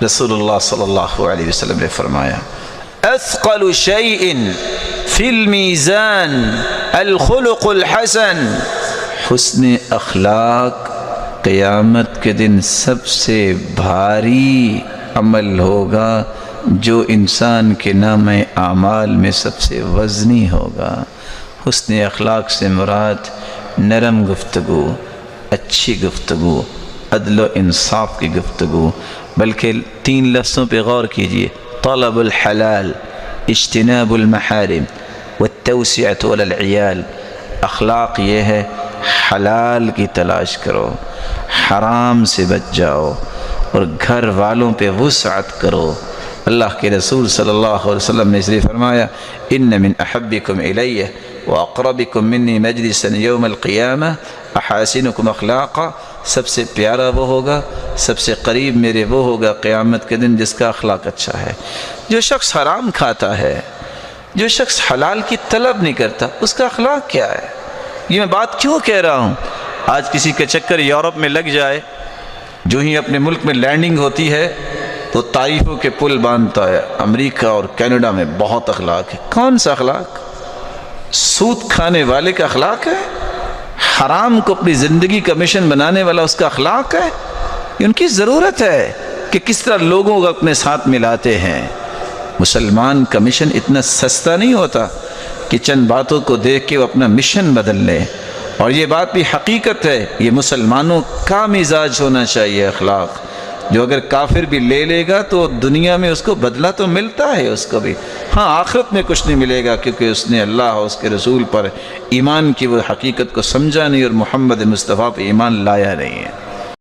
رسول اللہ صلی اللہ علیہ وسلم نے فرمایا اثقل شیء فی المیزان الخلق الحسن، حسن اخلاق قیامت کے دن سب سے بھاری عمل ہوگا جو انسان کے نام اعمال میں سب سے وزنی ہوگا۔ حسن اخلاق سے مراد نرم گفتگو، اچھی گفتگو، عدل و انصاف کی گفتگو، بلکہ 3 لفظوں پہ غور کیجئے، طلب الحلال، اجتناب المحارم، والتوسعة علی العیال۔ اخلاق یہ ہے حلال کی تلاش کرو، حرام سے بچ جاؤ اور گھر والوں پہ وسعت کرو۔ اللہ کے رسول صلی اللہ علیہ وسلم نے اس لیے فرمایا ان من احبکم الی واقربکم منی مجلسا یوم القیامہ احاسنکم اخلاقا، سب سے پیارا وہ ہوگا، سب سے قریب میرے وہ ہوگا قیامت کے دن جس کا اخلاق اچھا ہے۔ جو شخص حرام کھاتا ہے، جو شخص حلال کی طلب نہیں کرتا، اس کا اخلاق کیا ہے؟ یہ میں بات کیوں کہہ رہا ہوں؟ آج کسی کا چکر یورپ میں لگ جائے، جو ہی اپنے ملک میں لینڈنگ ہوتی ہے تو طائفوں کے پل باندھتا ہے۔ امریکہ اور کینیڈا میں بہت اخلاق ہے۔ کون سا اخلاق؟ سود کھانے والے کا اخلاق ہے؟ حرام کو اپنی زندگی کا مشن بنانے والا اس کا اخلاق ہے؟ یہ ان کی ضرورت ہے کہ کس طرح لوگوں کو اپنے ساتھ ملاتے ہیں۔ مسلمان کا مشن اتنا سستا نہیں ہوتا کہ چند باتوں کو دیکھ کے وہ اپنا مشن بدل لے، اور یہ بات بھی حقیقت ہے، یہ مسلمانوں کا مزاج ہونا چاہیے اخلاق، جو اگر کافر بھی لے لے گا تو دنیا میں اس کو بدلہ تو ملتا ہے اس کو بھی، ہاں آخرت میں کچھ نہیں ملے گا، کیونکہ اس نے اللہ اور اس کے رسول پر ایمان کی وہ حقیقت کو سمجھا نہیں اور محمد مصطفیٰ پہ ایمان لایا نہیں ہے۔